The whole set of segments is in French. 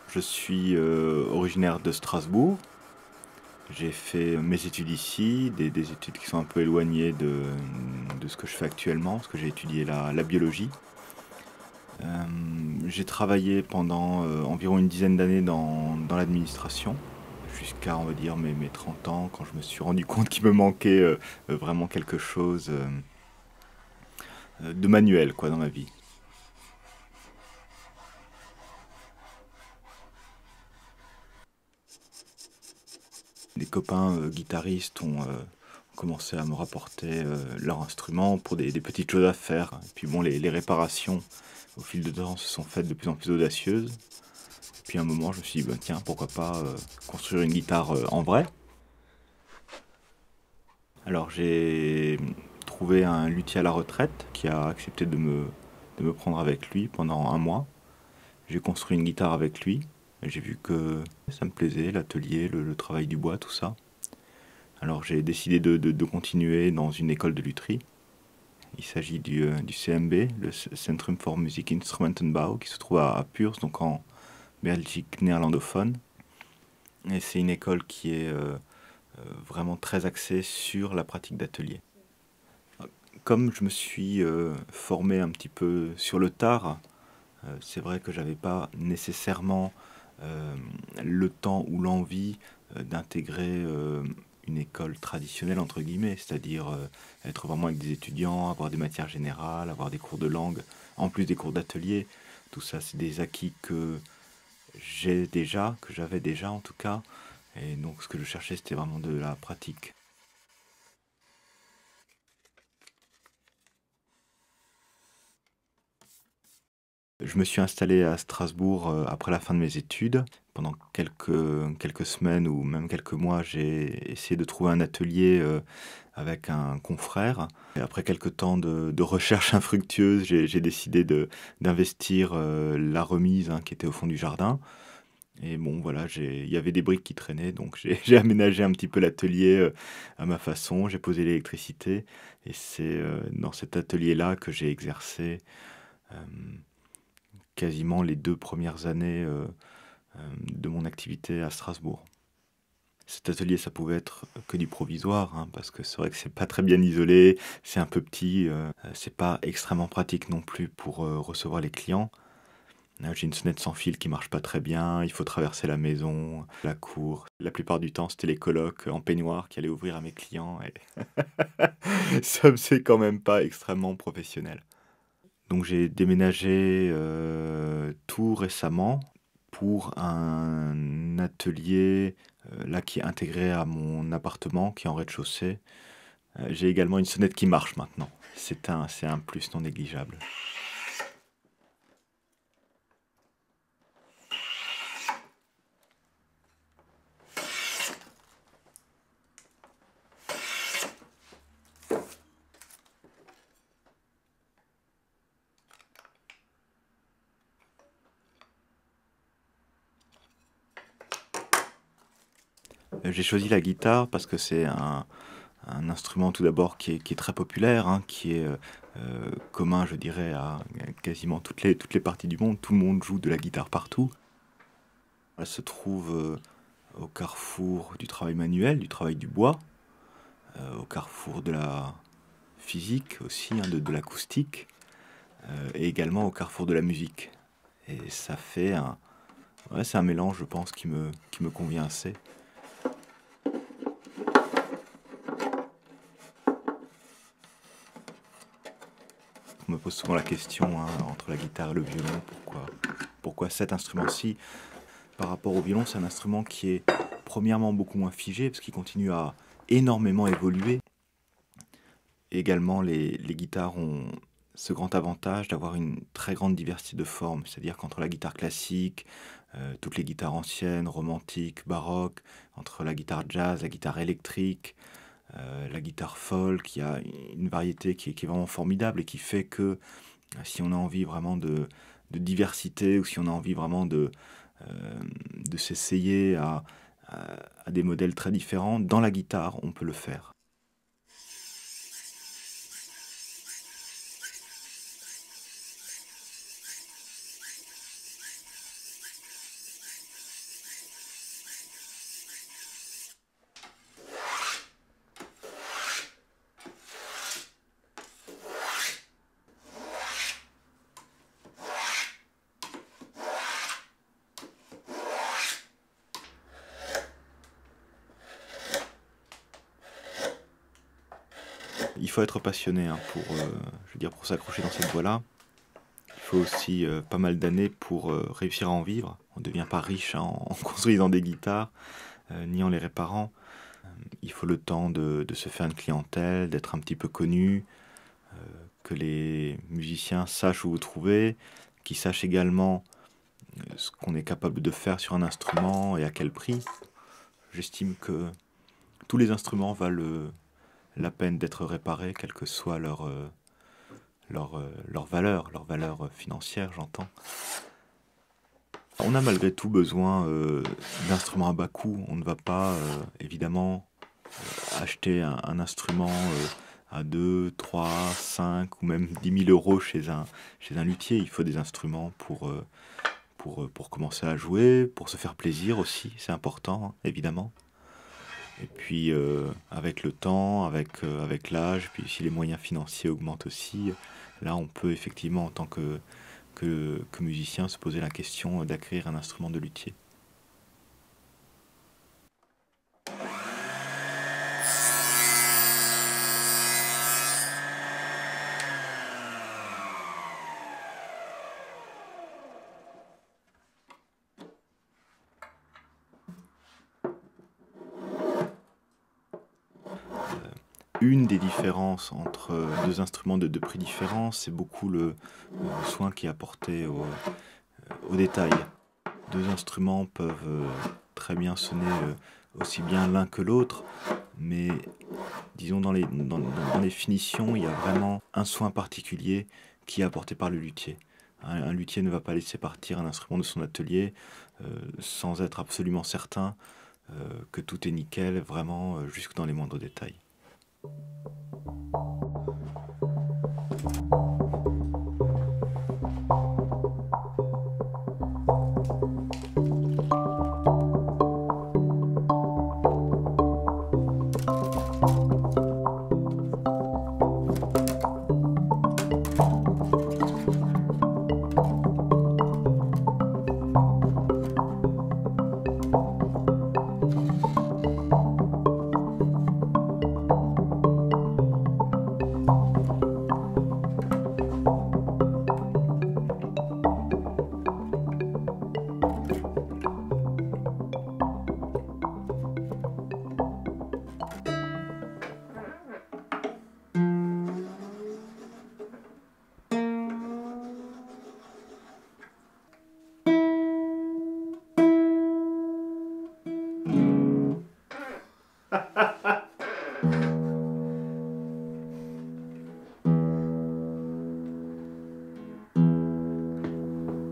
Je suis originaire de Strasbourg. J'ai fait mes études ici, des études qui sont un peu éloignées de ce que je fais actuellement, parce que j'ai étudié la biologie. J'ai travaillé pendant environ une dizaine d'années dans l'administration, jusqu'à, on va dire, mes 30 ans, quand je me suis rendu compte qu'il me manquait vraiment quelque chose de manuel, quoi, dans ma vie. Des copains guitaristes ont commencé à me rapporter leurs instruments pour des petites choses à faire. Et puis bon, les réparations au fil de temps se sont faites de plus en plus audacieuses. Puis à un moment, je me suis dit, bah, tiens, pourquoi pas construire une guitare en vrai. Alors j'ai trouvé un luthier à la retraite qui a accepté de me prendre avec lui pendant un mois. J'ai construit une guitare avec lui. Et j'ai vu que ça me plaisait, l'atelier, le travail du bois, tout ça. Alors j'ai décidé de continuer dans une école de lutherie. Il s'agit du CMB, le Centrum for Music Instrumentenbau, qui se trouve à Puurs, donc en Belgique néerlandophone. Et c'est une école qui est vraiment très axée sur la pratique d'atelier. Comme je me suis formé un petit peu sur le tard, c'est vrai que j'avais pas nécessairement le temps ou l'envie d'intégrer une école traditionnelle, entre guillemets, c'est-à-dire être vraiment avec des étudiants, avoir des matières générales, avoir des cours de langue, en plus des cours d'atelier. Tout ça, c'est des acquis que j'ai déjà, que j'avais déjà en tout cas. Et donc ce que je cherchais, c'était vraiment de la pratique. Je me suis installé à Strasbourg après la fin de mes études. Pendant quelques semaines ou même quelques mois, j'ai essayé de trouver un atelier avec un confrère. Et après quelques temps de recherche infructueuse, j'ai décidé d'investir la remise hein, qui était au fond du jardin. Et bon, voilà, il y avait des briques qui traînaient, donc j'ai aménagé un petit peu l'atelier à ma façon. J'ai posé l'électricité et c'est dans cet atelier-là que j'ai exercé euh, quasiment les 2 premières années de mon activité à Strasbourg. Cet atelier, ça pouvait être que du provisoire, hein, parce que c'est vrai que c'est pas très bien isolé, c'est un peu petit, c'est pas extrêmement pratique non plus pour recevoir les clients. J'ai une sonnette sans fil qui marche pas très bien, il faut traverser la maison, la cour. La plupart du temps, c'était les colocs en peignoir qui allaient ouvrir à mes clients et ça faisait quand même pas extrêmement professionnel. Donc j'ai déménagé tout récemment pour un atelier là qui est intégré à mon appartement qui est en rez-de-chaussée. J'ai également une sonnette qui marche maintenant. C'est un plus non négligeable. J'ai choisi la guitare parce que c'est un instrument tout d'abord qui est très populaire, hein, qui est commun, je dirais, à quasiment toutes les parties du monde. Tout le monde joue de la guitare partout. Elle se trouve au carrefour du travail manuel, du travail du bois, au carrefour de la physique aussi, hein, de l'acoustique, et également au carrefour de la musique. Et ça fait ouais, c'est un mélange, je pense, qui me convient assez. On me pose souvent la question hein, entre la guitare et le violon, pourquoi cet instrument-ci par rapport au violon, c'est un instrument qui est premièrement beaucoup moins figé parce qu'il continue à énormément évoluer. Également, les guitares ont ce grand avantage d'avoir une très grande diversité de formes, c'est-à-dire qu'entre la guitare classique, toutes les guitares anciennes, romantiques, baroques, entre la guitare jazz, la guitare électrique, la guitare folk, il y a une variété qui est vraiment formidable et qui fait que si on a envie vraiment de diversité ou si on a envie vraiment de s'essayer à des modèles très différents, dans la guitare, on peut le faire. Il faut être passionné hein, je veux dire, pour s'accrocher dans cette voie-là. Il faut aussi pas mal d'années pour réussir à en vivre. On ne devient pas riche hein, en construisant des guitares, ni en les réparant. Il faut le temps de se faire une clientèle, d'être un petit peu connu, que les musiciens sachent où vous trouver, qu'ils sachent également ce qu'on est capable de faire sur un instrument et à quel prix. J'estime que tous les instruments valent la peine d'être réparés, quelle que soit leur valeur financière, j'entends. On a malgré tout besoin d'instruments à bas coût. On ne va pas, évidemment, acheter un instrument à 2, 3, 5 ou même 10 000 € chez un luthier. Il faut des instruments pour commencer à jouer, pour se faire plaisir aussi, c'est important, hein, évidemment. Et puis avec le temps, avec l'âge, puis si les moyens financiers augmentent aussi, là on peut effectivement en tant que musicien se poser la question d'acquérir un instrument de luthier. Une des différences entre deux instruments de deux prix différents, c'est beaucoup le soin qui est apporté au détail. Deux instruments peuvent très bien sonner aussi bien l'un que l'autre, mais disons dans les finitions, il y a vraiment un soin particulier qui est apporté par le luthier. Un luthier ne va pas laisser partir un instrument de son atelier sans être absolument certain que tout est nickel, vraiment jusque dans les moindres détails.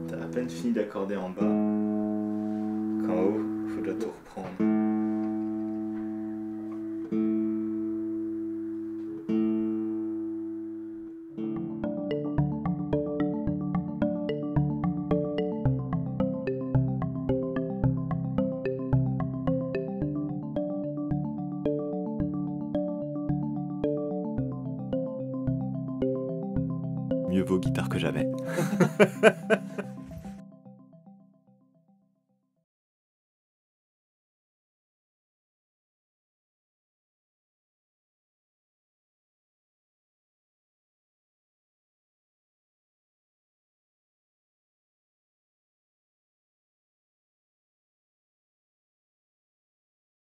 T'as à peine fini d'accorder en bas, qu'en haut, il faut déjà tout reprendre. Mieux vaut guitare que jamais.